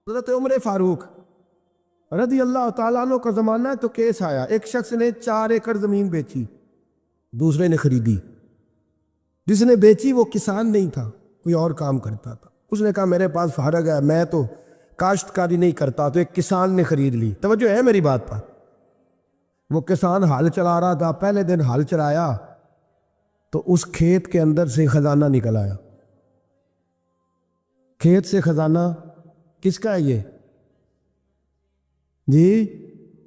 حضرت عمر فاروق رضی اللہ تعالیٰ عنہ کا زمانہ ہے تو کیس آیا، ایک شخص نے 4 ایکڑ زمین بیچی، دوسرے نے خریدی۔ جس نے بیچی وہ کسان نہیں تھا، کوئی اور کام کرتا تھا۔ اس نے کہا میرے پاس فارغ ہے، میں تو کاشتکاری نہیں کرتا، تو ایک کسان نے خرید لی۔ توجہ ہے میری بات پر؟ وہ کسان ہل چلا رہا تھا، پہلے دن ہل چلایا تو اس کھیت کے اندر سے خزانہ نکل آیا۔ کھیت سے خزانہ کس کا ہے یہ؟ جی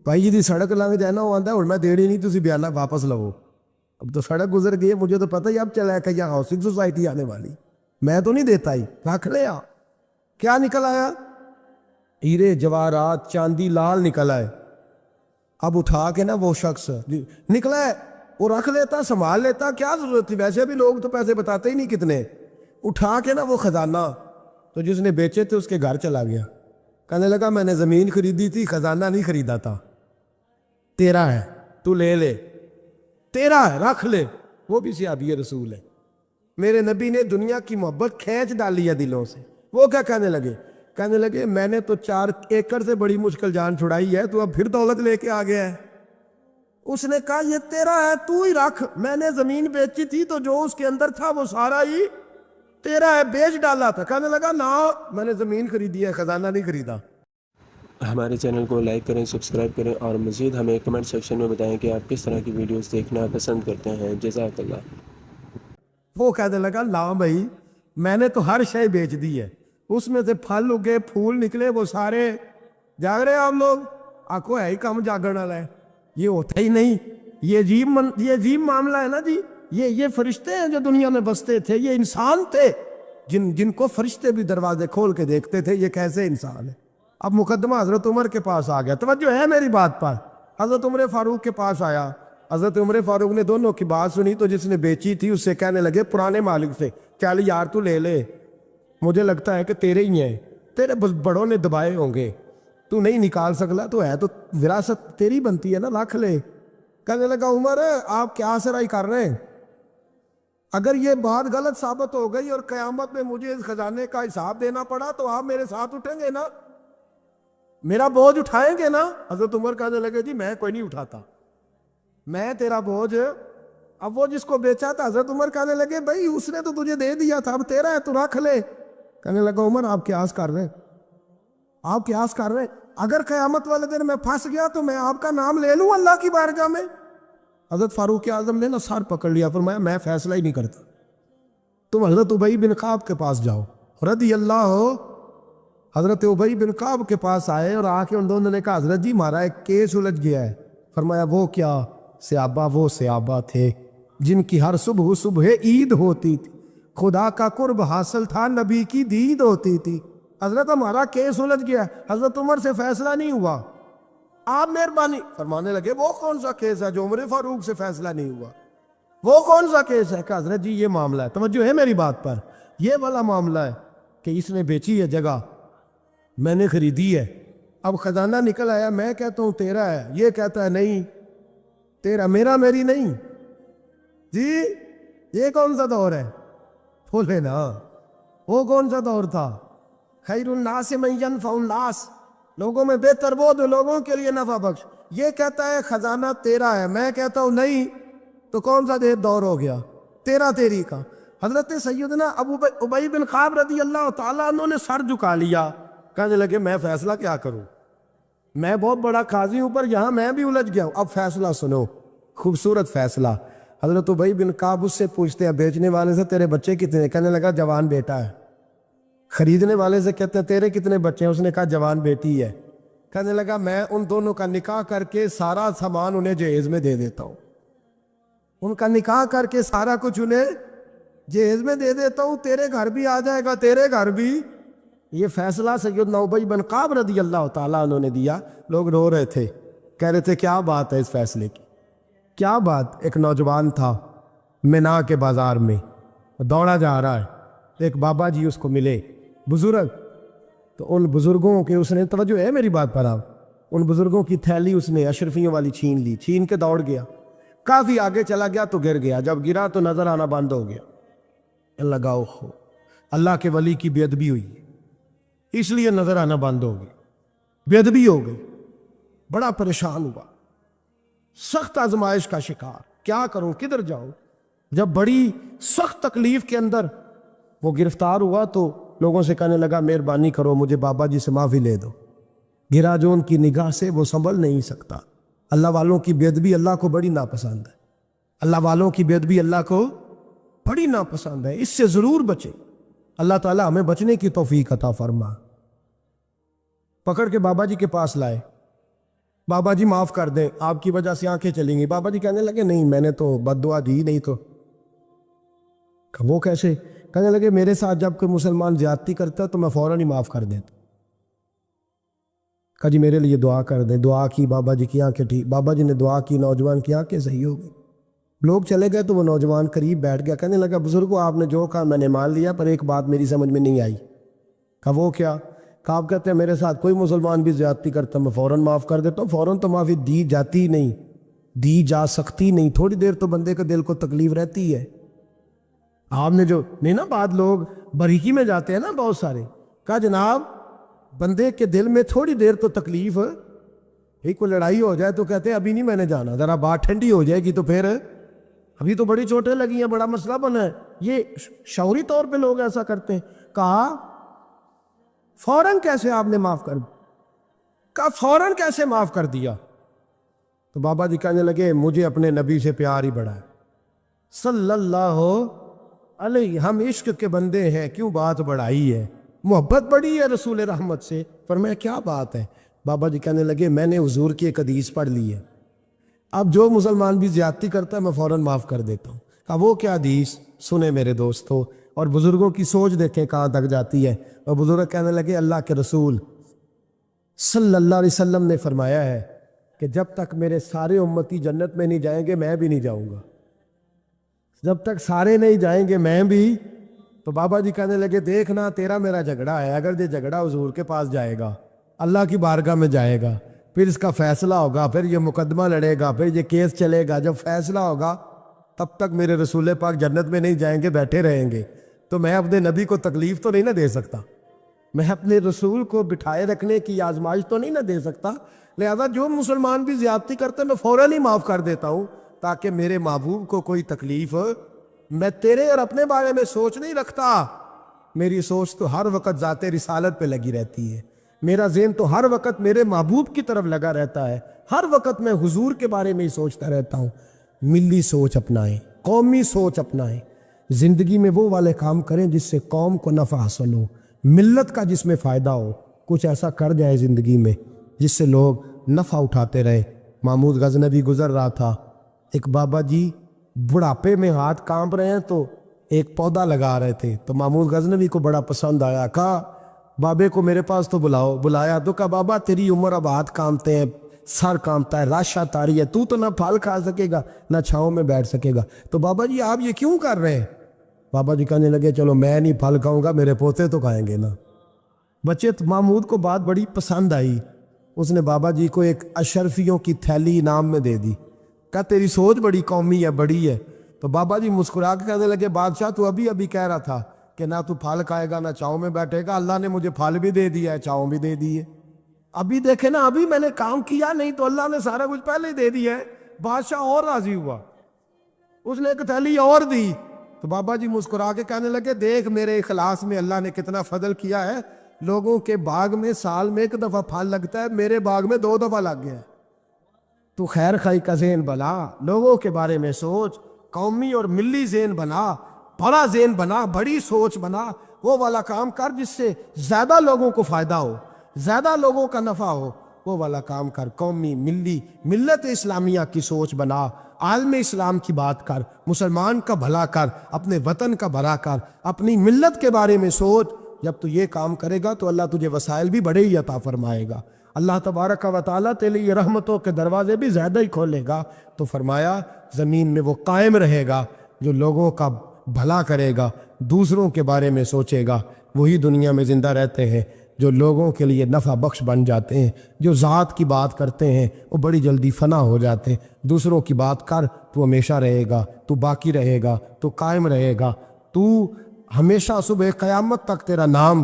بھائی جی سڑک لنگ جائے نا وہ آتا ہے اور میں دیڑی نہیں تسی بیانہ واپس لو۔ اب تو سڑک گزر گئی ہے، مجھے تو پتہ ہی اب چلا ہے کہ یہاں ہاؤسنگ سوسائٹی آنے والی، میں تو نہیں دیتا ہی، رکھ لیا۔ کیا نکل آیا؟ ہیرے جواہرات چاندی لال نکل آئے۔ اب اٹھا کے نا وہ شخص نکلا ہے وہ رکھ لیتا، سنبھال لیتا، کیا ضرورت تھی؟ ویسے بھی لوگ تو پیسے بتاتے ہی نہیں کتنے۔ اٹھا کے نا وہ خزانہ تو جس نے بیچے تھے اس کے گھر چلا گیا، کہنے لگا میں نے زمین خریدی تھی، خزانہ نہیں خریدا تھا، تیرا ہے، تو لے لے، تیرا ہے، رکھ لے۔ وہ بھی صحابی رسول ہے، میرے نبی نے دنیا کی محبت کھینچ ڈالی ہے دلوں سے۔ وہ کیا کہنے لگے؟ کہنے لگے میں نے تو 4 ایکڑ سے بڑی مشکل جان چھڑائی ہے، تو اب پھر دولت لے کے آ گیا ہے۔ اس نے کہا یہ تیرا ہے، تو ہی رکھ، میں نے زمین بیچی تھی تو جو اس کے اندر تھا وہ سارا ہی تیرا ہے، بیچ ڈالا تھا۔ کہنے لگا نا میں نے زمین خریدی ہے، خزانہ نہیں خریدا۔ ہمارے چینل کو لائک کریں، سبسکرائب کریں اور مزید ہمیں کمنٹ سیکشن میں بتائیں کہ آپ کس طرح کی ویڈیوز دیکھنا پسند کرتے ہیں۔ جزاک اللہ۔ وہ کہنے لگا لا بھائی میں نے تو ہر شے بیچ دی ہے، اس میں سے پھل اگے، پھول نکلے، وہ سارے جاگ رہے ہیں آپ لوگ؟ آنکھوں ہے ہی کم جاگن والا ہے، یہ ہوتا ہی نہیں۔ یہ عجیب معاملہ ہے نا جی۔ یہ فرشتے ہیں جو دنیا میں بستے تھے، یہ انسان تھے جن کو فرشتے بھی دروازے کھول کے دیکھتے تھے، یہ کیسے انسان ہے۔ اب مقدمہ حضرت عمر کے پاس آ گیا، توجہ ہے میری بات پر؟ حضرت عمر فاروق کے پاس آیا، حضرت عمر فاروق نے دونوں کی بات سنی تو جس نے بیچی تھی اس سے کہنے لگے پرانے مالک سے، چل یار تو لے لے، مجھے لگتا ہے کہ تیرے ہی ہیں، تیرے بڑوں نے دبائے ہوں گے، تو نہیں نکال سکلا، تو ہے تو وراثت تیری بنتی ہے نا، رکھ لے۔ کہنے لگا عمر آپ کیا سرائی کر رہے ہیں؟ اگر یہ بات غلط ثابت ہو گئی اور قیامت میں مجھے اس خزانے کا حساب دینا پڑا تو آپ میرے ساتھ اٹھیں گے نا، میرا بوجھ اٹھائیں گے نا؟ حضرت عمر کہنے لگے جی میں کوئی نہیں اٹھاتا، میں تیرا بوجھ۔ اب وہ جس کو بیچا تھا حضرت عمر کہنے لگے بھائی اس نے تو تجھے دے دیا تھا، اب تیرا ہے تو رکھ لے۔ کہنے لگا عمر آپ قیاس کر رہے ہیں، آپ قیاس کر رہے ہیں، اگر قیامت والے دن میں پھنس گیا تو میں آپ کا نام لے لوں اللہ کی بارگاہ میں؟ حضرت فاروق اعظم نے نا سر پکڑ لیا، فرمایا میں فیصلہ ہی نہیں کرتا، تم حضرت ابی بن کعب کے پاس جاؤ رضی اللہ ہو۔ حضرت ابی بن کعب کے پاس آئے اور آ کے ان دونوں نے کہا حضرت جی ہمارا ایک کیس الجھ گیا ہے۔ فرمایا وہ کیا؟ صحابہ وہ صحابہ تھے جن کی ہر صبح صبح عید ہوتی تھی، خدا کا قرب حاصل تھا، نبی کی دید ہوتی تھی۔ حضرت ہمارا کیس الجھ گیا ہے، حضرت عمر سے فیصلہ نہیں ہوا، آپ مہربانی فرمانے لگے وہ کون سا کیس ہے جو عمر فاروق سے فیصلہ نہیں ہوا؟ وہ کون سا کیس ہے؟ کہ حضرت جی یہ معاملہ ہے، توجہ ہے میری بات پر، یہ والا معاملہ ہے کہ اس نے بیچی ہے جگہ، میں نے خریدی ہے، اب خزانہ نکل آیا، میں کہتا ہوں تیرا ہے، یہ کہتا ہے نہیں تیرا، میرا میری نہیں۔ جی یہ کون سا دور ہے؟ بولے نا وہ کون سا دور تھا؟ خیر الناس من ینفع الناس، لوگوں میں بہتر وہ جو لوگوں کے لیے نفع بخش۔ یہ کہتا ہے خزانہ تیرا ہے، میں کہتا ہوں نہیں، تو کون سا دور ہو گیا؟ تیرا تیری کا۔ حضرت سیدنا ابی بن کعب رضی اللہ تعالیٰ عنہ نے سر جھکا لیا، کہنے لگے میں فیصلہ کیا کروں، میں بہت بڑا قاضی ہوں پر یہاں میں بھی الجھ گیا ہوں۔ اب فیصلہ سنو، خوبصورت فیصلہ۔ حضرت ابی بن کعب اس سے پوچھتے ہیں بیچنے والے سے تیرے بچے کتنے ہیں؟ کہنے لگا جوان بیٹا ہے۔ خریدنے والے سے کہتے ہیں تیرے کتنے بچے ہیں؟ اس نے کہا جوان بیٹی ہے۔ کہنے لگا میں ان دونوں کا نکاح کر کے سارا سامان انہیں جہیز میں دے دیتا ہوں، ان کا نکاح کر کے سارا کچھ انہیں جہیز میں دے دیتا ہوں، تیرے گھر بھی آ جائے گا، تیرے گھر بھی۔ یہ فیصلہ سیدنا ابی بن کعب رضی اللہ تعالیٰ عنہ نے دیا۔ لوگ رو رہے تھے، کہہ رہے تھے کیا بات ہے اس فیصلے کی، کیا بات۔ ایک نوجوان تھا مینا کے بازار میں دوڑا جا رہا ہے، ایک بابا جی اس کو ملے، بزرگ، تو ان بزرگوں کے اس نے، توجہ ہے میری بات پر آپ، ان بزرگوں کی تھیلی اس نے اشرفیوں والی چھین لی، چھین کے دوڑ گیا، کافی آگے چلا گیا تو گر گیا، جب گرا تو نظر آنا بند ہو گیا۔ لگاؤ اللہ کے ولی کی بے ادبی ہوئی، اس لیے نظر آنا بند ہو گئی, بےادبی ہو گئی, بڑا پریشان ہوا, سخت آزمائش کا شکار, کیا کروں کدھر جاؤں. جب بڑی سخت تکلیف کے اندر وہ گرفتار ہوا تو لوگوں سے کہنے لگا مہربانی کرو مجھے بابا جی سے معافی لے دو. گرا جو ان کی نگاہ سے وہ سنبھل نہیں سکتا. اللہ والوں کی بے ادبی اللہ کو بڑی ناپسند ہے, اللہ والوں کی بے ادبی اللہ کو بڑی ناپسند ہے, اس سے ضرور بچے. اللہ تعالی ہمیں بچنے کی توفیق عطا فرما. پکڑ کے بابا جی کے پاس لائے, بابا جی معاف کر دیں, آپ کی وجہ سے آنکھیں چلیں گی. بابا جی کہنے لگے نہیں میں نے تو بد دعا دی نہیں. تو وہ کیسے؟ کہنے لگے میرے ساتھ جب کوئی مسلمان زیادتی کرتا ہے تو میں فوراً ہی معاف کر دیتا. کہا جی میرے لیے دعا کر دیں. دعا کی, بابا جی کی آنکھیں ٹھیک. بابا جی نے دعا کی, نوجوان کی آنکھیں صحیح ہو گئی. لوگ چلے گئے تو وہ نوجوان قریب بیٹھ گیا, کہنے لگا بزرگوں آپ نے جو کہا میں نے مان لیا, پر ایک بات میری سمجھ میں نہیں آئی. کہا وہ کیا؟ کہا آپ کہتے ہیں میرے ساتھ کوئی مسلمان بھی زیادتی کرتا میں فوراً معاف کر دیتا ہوں. فوراً تو معافی دی جاتی نہیں, دی جا سکتی نہیں, تھوڑی دیر تو بندے کے دل کو تکلیف رہتی ہے. آپ نے جو نہیں نا, بعد لوگ بریکی میں جاتے ہیں نا بہت سارے. کہا جناب بندے کے دل میں تھوڑی دیر تو تکلیف, ایک کوئی لڑائی ہو جائے تو کہتے ہیں ابھی نہیں میں نے جانا, ذرا بات ٹھنڈی ہو جائے گی تو پھر, ابھی تو بڑی چوٹیں لگی ہیں, بڑا مسئلہ بنا ہے. یہ شعوری طور پہ لوگ ایسا کرتے ہیں. کہا فوراً کیسے آپ نے معاف کر دیا؟ کہا فوراً کیسے معاف کر دیا؟ تو بابا جی کہنے لگے مجھے اپنے نبی سے پیار ہی بڑا ہے صلی اللہ علیہ, ہم عشق کے بندے ہیں, کیوں بات بڑھائی ہے, محبت بڑی ہے رسول رحمت سے. فرمایا کیا بات ہے؟ بابا جی کہنے لگے میں نے حضور کی ایک حدیث پڑھ لی ہے, اب جو مسلمان بھی زیادتی کرتا ہے میں فوراً معاف کر دیتا ہوں. کہا وہ کیا حدیث؟ سنیں میرے دوستو, اور بزرگوں کی سوچ دیکھیں کہاں تک جاتی ہے. اور بزرگ کہنے لگے اللہ کے رسول صلی اللہ علیہ وسلم نے فرمایا ہے کہ جب تک میرے سارے امتی جنت میں نہیں جائیں گے میں بھی نہیں جاؤں گا. جب تک سارے نہیں جائیں گے میں بھی. تو بابا جی کہنے لگے دیکھنا تیرا میرا جھگڑا ہے, اگر یہ جھگڑا حضور کے پاس جائے گا, اللہ کی بارگاہ میں جائے گا, پھر اس کا فیصلہ ہوگا, پھر یہ مقدمہ لڑے گا, پھر یہ کیس چلے گا, جب فیصلہ ہوگا تب تک میرے رسول پاک جنت میں نہیں جائیں گے, بیٹھے رہیں گے. تو میں اپنے نبی کو تکلیف تو نہیں نہ دے سکتا, میں اپنے رسول کو بٹھائے رکھنے کی آزمائش تو نہیں نہ دے سکتا. لہذا جو مسلمان بھی زیادتی کرتے ہیں میں فوراً ہی معاف کر دیتا ہوں تاکہ میرے محبوب کو کوئی تکلیف. میں تیرے اور اپنے بارے میں سوچ نہیں رکھتا, میری سوچ تو ہر وقت ذات رسالت پہ لگی رہتی ہے, میرا ذہن تو ہر وقت میرے محبوب کی طرف لگا رہتا ہے, ہر وقت میں حضور کے بارے میں ہی سوچتا رہتا ہوں. ملی سوچ اپنائیں, قومی سوچ اپنائیں, زندگی میں وہ والے کام کریں جس سے قوم کو نفع حاصل ہو, ملت کا جس میں فائدہ ہو. کچھ ایسا کر جائے زندگی میں جس سے لوگ نفع اٹھاتے رہے. محمود غزنوی گزر رہا تھا, ایک بابا جی بڑھاپے میں ہاتھ کانپ رہے ہیں تو ایک پودا لگا رہے تھے, تو محمود غزنوی کو بڑا پسند آیا. کہا بابے کو میرے پاس تو بلاؤ. بلایا تو کہا بابا تیری عمر اب ہاتھ کانپتے ہیں, سر کانپتا ہے, راشا تاری ہے, تو نہ پھل کھا سکے گا نہ چھاؤں میں بیٹھ سکے گا. تو بابا جی آپ یہ کیوں کر رہے ہیں؟ بابا جی کہنے لگے چلو میں نہیں پھل کھاؤں گا, میرے پوتے تو کھائیں گے نا. بچے محمود کو بات بڑی پسند آئی, اس نے بابا جی کو ایک اشرفیوں کی تھیلی انعام میں دے دی. کہا تیری سوچ بڑی قومی ہے, بڑی ہے. تو بابا جی مسکرا کے کہنے لگے بادشاہ تو ابھی کہہ رہا تھا کہ نہ تو پھل کھائے گا نہ چھاؤں میں بیٹھے گا, اللہ نے مجھے پھل بھی دے دیا ہے, چھاؤں بھی دے دی ہے. ابھی دیکھیں نا, ابھی میں نے کام کیا نہیں تو اللہ نے سارا کچھ پہلے ہی دے دیا ہے. بادشاہ اور راضی ہوا, اس نے ایک تھیلی اور دی. تو بابا جی مسکرا کے کہنے لگے دیکھ میرے اخلاص میں اللہ نے کتنا فضل کیا ہے. لوگوں کے باغ میں سال میں 1 دفعہ پھل لگتا ہے, میرے باغ میں 2 دفعہ لگ گیا ہے. تو خیر خائی کا ذہن بنا, لوگوں کے بارے میں سوچ, قومی اور ملی ذہن بنا, بڑا ذہن بنا, بڑی سوچ بنا. وہ والا کام کر جس سے زیادہ لوگوں کو فائدہ ہو, زیادہ لوگوں کا نفع ہو, وہ والا کام کر. قومی ملی ملت اسلامیہ کی سوچ بنا, عالم اسلام کی بات کر, مسلمان کا بھلا کر, اپنے وطن کا بھلا کر, اپنی ملت کے بارے میں سوچ. جب تو یہ کام کرے گا تو اللہ تجھے وسائل بھی بڑے ہی عطا فرمائے گا. اللہ تبارک و تعالیٰ تیرے لیے رحمتوں کے دروازے بھی زیادہ ہی کھولے گا. تو فرمایا زمین میں وہ قائم رہے گا جو لوگوں کا بھلا کرے گا, دوسروں کے بارے میں سوچے گا. وہی دنیا میں زندہ رہتے ہیں جو لوگوں کے لیے نفع بخش بن جاتے ہیں. جو ذات کی بات کرتے ہیں وہ بڑی جلدی فنا ہو جاتے ہیں. دوسروں کی بات کر, تو ہمیشہ رہے گا, تو باقی رہے گا, تو قائم رہے گا, تو ہمیشہ صبح قیامت تک تیرا نام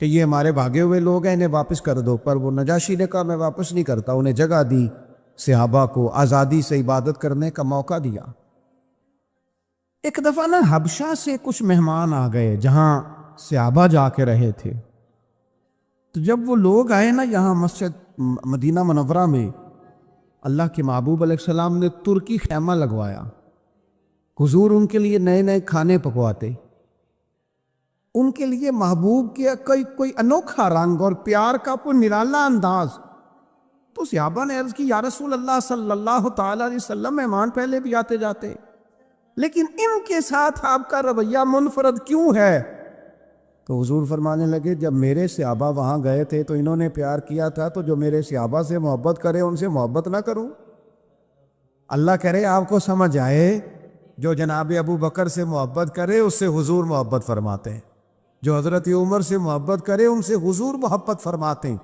کہ یہ ہمارے بھاگے ہوئے لوگ ہیں، انہیں واپس کر دو، پر وہ نجاشی نے کہا میں واپس نہیں کرتا، انہیں جگہ دی، صحابہ کو آزادی سے عبادت کرنے کا موقع دیا۔ ایک دفعہ نا حبشہ سے کچھ مہمان آ گئے جہاں صحابہ جا کے رہے تھے، تو جب وہ لوگ آئے نا یہاں مسجد مدینہ منورہ میں، اللہ کے محبوب علیہ السلام نے ترکی خیمہ لگوایا، حضور ان کے لیے نئے نئے کھانے پکواتے، ان کے لیے محبوب کے کوئی انوکھا رنگ اور پیار کا کوئی نرالا انداز۔ تو صحابہ نے عرض کی یا رسول اللہ صلی اللہ تعالی علیہ وسلم، مہمان پہلے بھی آتے جاتے، لیکن ان کے ساتھ آپ کا رویہ منفرد کیوں ہے؟ تو حضور فرمانے لگے جب میرے صحابہ وہاں گئے تھے تو انہوں نے پیار کیا تھا، تو جو میرے صحابہ سے محبت کرے ان سے محبت نہ کروں؟ اللہ کرے آپ کو سمجھ آئے، جو جناب ابو بکر سے محبت کرے اس سے حضور محبت فرماتے ہیں، جو حضرت عمر سے محبت کرے ان سے حضور محبت فرماتے ہیں،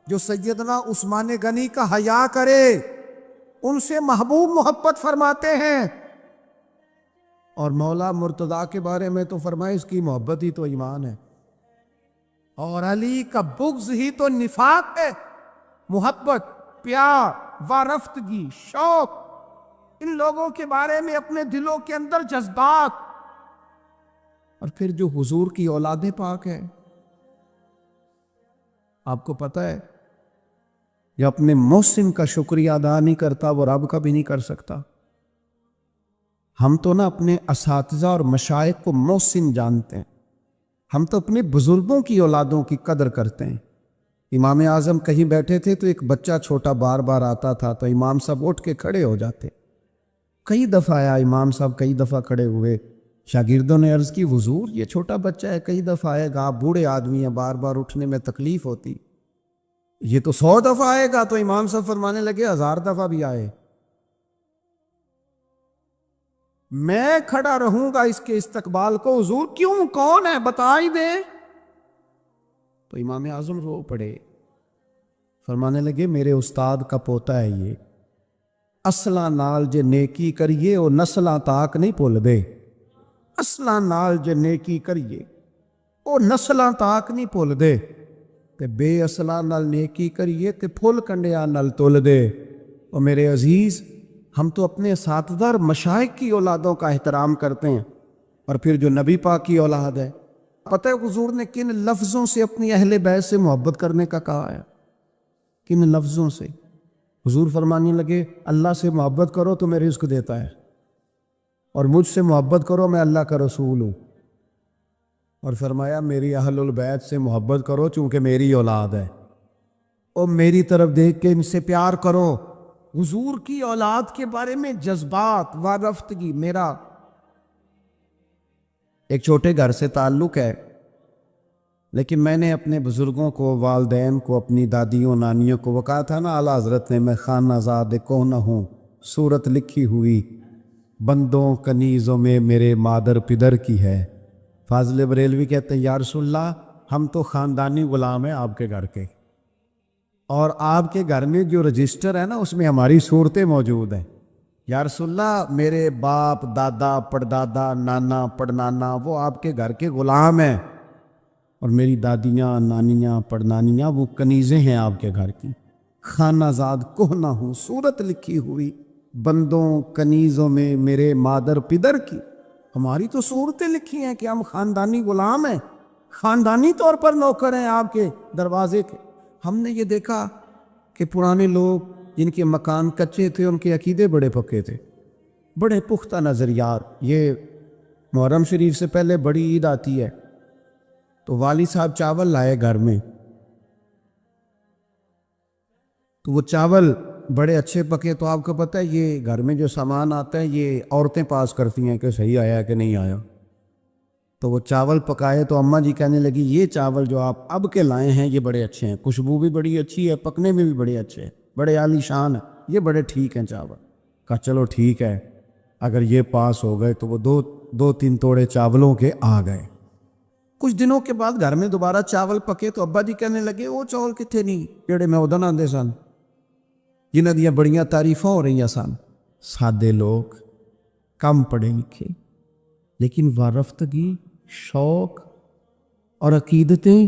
جو سیدنا عثمان غنی کا حیا کرے ان سے محبوب محبت فرماتے ہیں۔ اور مولا مرتضیٰ کے بارے میں تو فرمائے اس کی محبت ہی تو ایمان ہے، اور علی کا بغض ہی تو نفاق ہے۔ محبت، پیار، وارفتگی، شوق، ان لوگوں کے بارے میں اپنے دلوں کے اندر جذبات، اور پھر جو حضور کی اولاد پاک ہے، آپ کو پتہ ہے جو اپنے محسن کا شکریہ ادا نہیں کرتا وہ رب کا بھی نہیں کر سکتا۔ ہم تو نا اپنے اساتذہ اور مشائخ کو محسن جانتے ہیں، ہم تو اپنے بزرگوں کی اولادوں کی قدر کرتے ہیں۔ امام اعظم کہیں بیٹھے تھے تو ایک بچہ چھوٹا بار بار آتا تھا تو امام صاحب اٹھ کے کھڑے ہو جاتے، کئی دفعہ آیا امام صاحب، کئی دفعہ کھڑے ہوئے، شاگردوں نے عرض کی حضور یہ چھوٹا بچہ ہے، کئی دفعہ آئے گا، آپ بوڑھے آدمی ہیں، بار بار اٹھنے میں تکلیف ہوتی، یہ تو 100 دفعہ آئے گا۔ تو امام صاحب فرمانے لگے 1000 دفعہ بھی آئے میں کھڑا رہوں گا اس کے استقبال کو۔ حضور کیوں، کون ہے بتا ہی دیں۔ تو امام اعظم رو پڑے، فرمانے لگے میرے استاد کا پوتا ہے یہ، اصلاں نال جے نیکی کریے وہ نسلاں تاک نہیں بھول دے، اصلاں نال جے نیکی کریے وہ نسلاں تاک نہیں بھول دے، تے بے اصلاں نال نیکی کریے تے پھل کنڈیاں نال تول دے۔ اور میرے عزیز، ہم تو اپنے اساتذہ اور مشائخ کی اولادوں کا احترام کرتے ہیں، اور پھر جو نبی پاک کی اولاد ہے، پتہ ہے حضور نے کن لفظوں سے اپنی اہل بیت سے محبت کرنے کا کہا ہے؟ کن لفظوں سے؟ حضور فرمانے لگے اللہ سے محبت کرو تو میں رزق دیتا ہے، اور مجھ سے محبت کرو میں اللہ کا رسول ہوں، اور فرمایا میری اہل البیت سے محبت کرو چونکہ میری اولاد ہے، اور میری طرف دیکھ کے ان سے پیار کرو۔ حضور کی اولاد کے بارے میں جذبات، وارفتگی۔ میرا ایک چھوٹے گھر سے تعلق ہے، لیکن میں نے اپنے بزرگوں کو، والدین کو، اپنی دادیوں نانیوں کو وہ کہا تھا نا، اعلیٰ حضرت نے میں خانہ زاد کو نہ ہوں، صورت لکھی ہوئی بندوں کنیزوں میں میرے مادر پدر کی ہے۔ فاضل بریلوی کہتے ہیں یا رسول اللہ ہم تو خاندانی غلام ہیں آپ کے گھر کے، اور آپ کے گھر میں جو رجسٹر ہے نا اس میں ہماری صورتیں موجود ہیں۔ یا رسول اللہ میرے باپ، دادا، پڑدادا، نانا، پڑنانا وہ آپ کے گھر کے غلام ہیں، اور میری دادیاں، نانیاں، پڑنانیاں وہ کنیزیں ہیں آپ کے گھر کی۔ خانہ زاد کوہ نہ ہوں، صورت لکھی ہوئی بندوں کنیزوں میں میرے مادر پدر کی۔ ہماری تو صورتیں لکھی ہیں کہ ہم خاندانی غلام ہیں، خاندانی طور پر نوکر ہیں آپ کے دروازے کے۔ ہم نے یہ دیکھا کہ پرانے لوگ جن کے مکان کچے تھے ان کے عقیدے بڑے پکے تھے، بڑے پختہ نظریات۔ یہ محرم شریف سے پہلے بڑی عید آتی ہے تو والد صاحب چاول لائے گھر میں، تو وہ چاول بڑے اچھے پکے، تو آپ کو پتہ ہے یہ گھر میں جو سامان آتا ہے یہ عورتیں پاس کرتی ہیں کہ صحیح آیا کہ نہیں آیا۔ تو وہ چاول پکائے تو اماں جی کہنے لگی یہ چاول جو آپ اب کے لائے ہیں یہ بڑے اچھے ہیں، خوشبو بھی بڑی اچھی ہے، پکنے میں بھی بڑے اچھے ہیں، بڑے عالی شان ہیں، یہ بڑے ٹھیک ہیں چاول۔ کہا چلو ٹھیک ہے، اگر یہ پاس ہو گئے۔ تو وہ دو تین توڑے چاولوں کے آ گئے۔ کچھ دنوں کے بعد گھر میں دوبارہ چاول پکے تو ابا جی کہنے لگے وہ چاول کتنے نہیں جڑے میں ادن آندے سن، جنہاں دیاں بڑیاں تعریفاں ہو رہی سن۔ سادے لوگ، کم پڑھے لکھے، لیکن وارفتگی، شوق اور عقیدتیں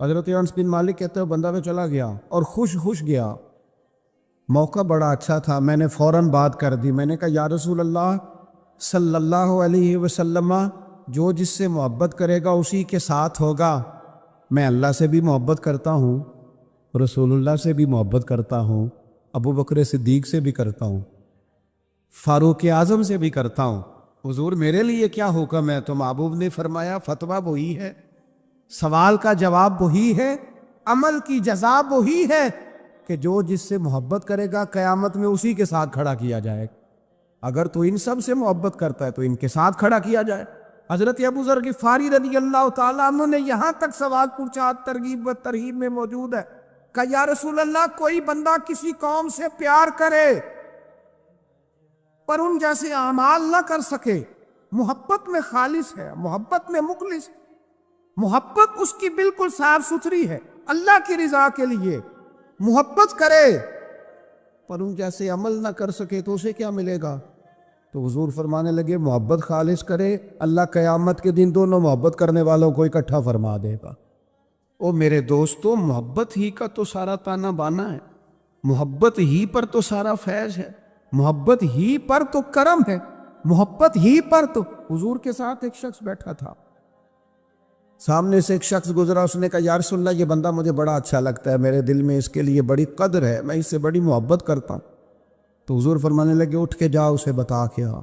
حضرت انس بن مالک کہتے ہیں بندہ میں چلا گیا اور خوش گیا، موقع بڑا اچھا تھا، میں نے فوراً بات کر دی، میں نے کہا یا رسول اللہ صلی اللہ علیہ وسلم، جو جس سے محبت کرے گا اسی کے ساتھ ہوگا۔ میں اللہ سے بھی محبت کرتا ہوں، رسول اللہ سے بھی محبت کرتا ہوں، ابو بکر صدیق سے بھی کرتا ہوں، فاروق اعظم سے بھی کرتا ہوں۔ حضور میرے لیے کیا حکم ہے؟ تو محبوب نے فرمایا فتویٰ وہی ہے، سوال کا جواب وہی ہے، عمل کی جزا وہی ہے کہ جو جس سے محبت کرے گا قیامت میں اسی کے ساتھ کھڑا کیا جائے گا۔ اگر تو ان سب سے محبت کرتا ہے تو ان کے ساتھ کھڑا کیا جائے۔ حضرت ابو ذر غفاری رضی اللہ تعالیٰ عنہ نے یہاں تک سوال پوچھا، ترغیب و ترہیب میں موجود ہے، کہ یا رسول اللہ کوئی بندہ کسی قوم سے پیار کرے پر ان جیسے اعمال نہ کر سکے، محبت میں خالص ہے، محبت میں مخلص، محبت اس کی بالکل صاف ستھری ہے، اللہ کی رضا کے لیے محبت کرے پر ان جیسے عمل نہ کر سکے تو اسے کیا ملے گا؟ تو حضور فرمانے لگے محبت خالص کرے، اللہ قیامت کے دن دونوں محبت کرنے والوں کو اکٹھا فرما دے گا۔ او میرے دوستو، محبت ہی کا تو سارا تانا بانا ہے، محبت ہی پر تو سارا فیض ہے، محبت ہی پر تو کرم ہے، محبت ہی پر تو۔ حضور کے ساتھ ایک شخص بیٹھا تھا، سامنے سے ایک شخص گزرا، اس نے کہا یا رسول اللہ یہ بندہ مجھے بڑا اچھا لگتا ہے، میرے دل میں اس کے لیے بڑی قدر ہے، میں اس سے بڑی محبت کرتا ہوں۔ تو حضور فرمانے لگے اٹھ کے جا اسے بتا کے آ،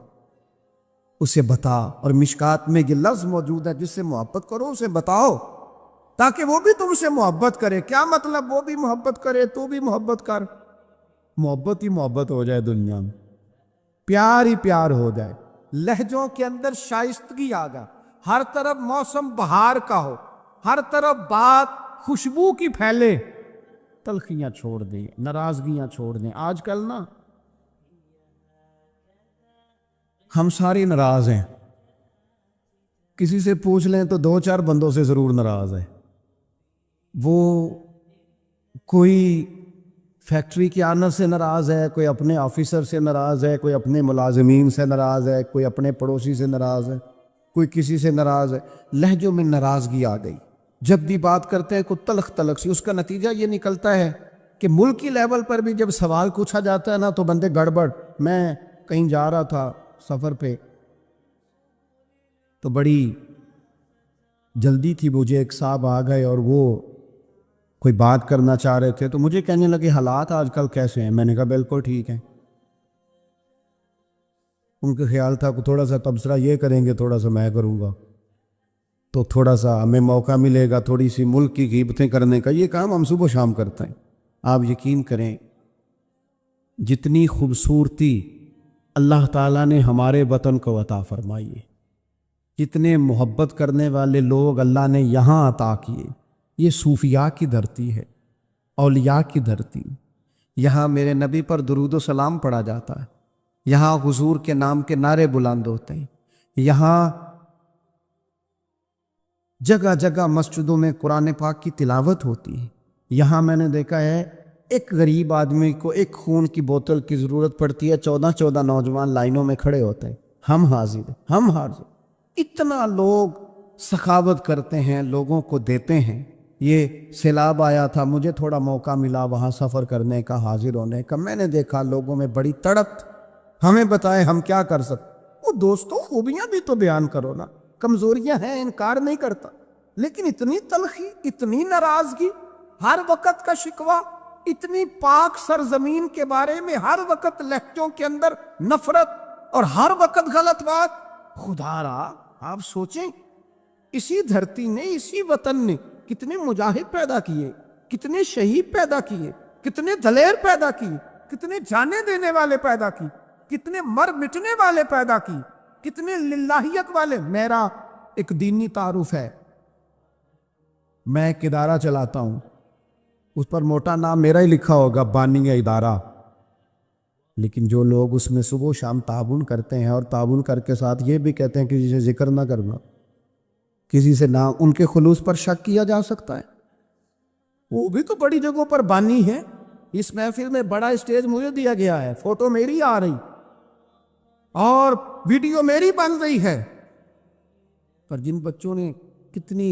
اسے بتا۔ اور مشکات میں یہ لفظ موجود ہے، جس سے محبت کرو اسے بتاؤ تاکہ وہ بھی تم سے محبت کرے۔ کیا مطلب؟ وہ بھی محبت کرے تو بھی محبت کر، محبت ہی محبت ہو جائے دنیا میں، پیار ہی پیار ہو جائے، لہجوں کے اندر شائستگی آ جائے، ہر طرف موسم بہار کا ہو، ہر طرف بات خوشبو کی پھیلے، تلخیاں چھوڑ دیں، ناراضگیاں چھوڑ دیں۔ آج کل نا ہم سارے ناراض ہیں، کسی سے پوچھ لیں تو دو چار بندوں سے ضرور ناراض ہے۔ وہ کوئی فیکٹری کی آنت سے ناراض ہے، کوئی اپنے آفیسر سے ناراض ہے، کوئی اپنے ملازمین سے ناراض ہے، کوئی اپنے پڑوسی سے ناراض ہے، کوئی کسی سے ناراض ہے۔ لہجوں میں ناراضگی آ گئی، جب بھی بات کرتے ہیں کوئی تلخ تلخ سی۔ اس کا نتیجہ یہ نکلتا ہے کہ ملکی لیول پر بھی جب سوال پوچھا جاتا ہے نا تو بندے گڑبڑ۔ میں کہیں جا رہا تھا سفر پہ، تو بڑی جلدی تھی مجھے، ایک صاحب آ گئے اور وہ کوئی بات کرنا چاہ رہے تھے، تو مجھے کہنے لگے حالات آج کل کیسے ہیں؟ میں نے کہا بالکل ٹھیک ہیں۔ ان کا خیال تھا کہ تھوڑا سا تبصرہ یہ کریں گے، تھوڑا سا میں کروں گا، تو تھوڑا سا ہمیں موقع ملے گا تھوڑی سی ملک کی غیبتیں کرنے کا۔ یہ کام ہم صبح و شام کرتے ہیں۔ آپ یقین کریں، جتنی خوبصورتی اللہ تعالیٰ نے ہمارے وطن کو عطا فرمائی ہے، جتنے محبت کرنے والے لوگ اللہ نے یہاں عطا کیے، یہ صوفیاء کی دھرتی ہے، اولیاء کی دھرتی۔ یہاں میرے نبی پر درود و سلام پڑھا جاتا ہے، یہاں حضور کے نام کے نعرے بلند ہوتے ہیں، یہاں جگہ جگہ مسجدوں میں قرآن پاک کی تلاوت ہوتی ہے۔ یہاں میں نے دیکھا ہے ایک غریب آدمی کو ایک خون کی بوتل کی ضرورت پڑتی ہے، 14 نوجوان لائنوں میں کھڑے ہوتے ہیں، ہم حاضر، ہم حاضر۔ اتنا لوگ سخاوت کرتے ہیں، لوگوں کو دیتے ہیں۔ یہ سیلاب آیا تھا، مجھے تھوڑا موقع ملا وہاں سفر کرنے کا، حاضر ہونے کا۔ میں نے دیکھا لوگوں میں بڑی تڑپ، ہمیں بتائیں ہم کیا کر سکتے۔ وہ دوستوں خوبیاں بھی تو بیان کرو نا، کمزوریاں ہیں انکار نہیں کرتا، لیکن اتنی تلخی، اتنی ناراضگی، ہر وقت کا شکوہ، اتنی پاک سرزمین کے بارے میں ہر وقت لہجوں کے اندر نفرت اور ہر وقت غلط بات۔ خدا را آپ سوچیں، اسی دھرتی نے، اسی وطن نے کتنے مجاہد پیدا کیے، کتنے شہید پیدا کیے، کتنے دلیر پیدا کیے، کتنے جانے دینے والے پیدا کیے، کتنے مر مٹنے والے پیدا کیے، کتنے للہیت والے۔ میرا ایک دینی تعارف ہے، میں ایک ادارہ چلاتا ہوں، اس پر موٹا نام میرا ہی لکھا ہوگا، بانی ادارہ، لیکن جو لوگ اس میں صبح و شام تعاون کرتے ہیں اور تعاون کر کے ساتھ یہ بھی کہتے ہیں کہ کسی سے ذکر نہ کرنا، کسی سے نہ، ان کے خلوص پر شک کیا جا سکتا ہے۔ وہ بھی تو بڑی جگہوں پر بانی ہے۔ اس محفل میں بڑا اسٹیج مجھے دیا گیا ہے، فوٹو میری آ رہی اور ویڈیو میری بن رہی ہے، پر جن بچوں نے کتنی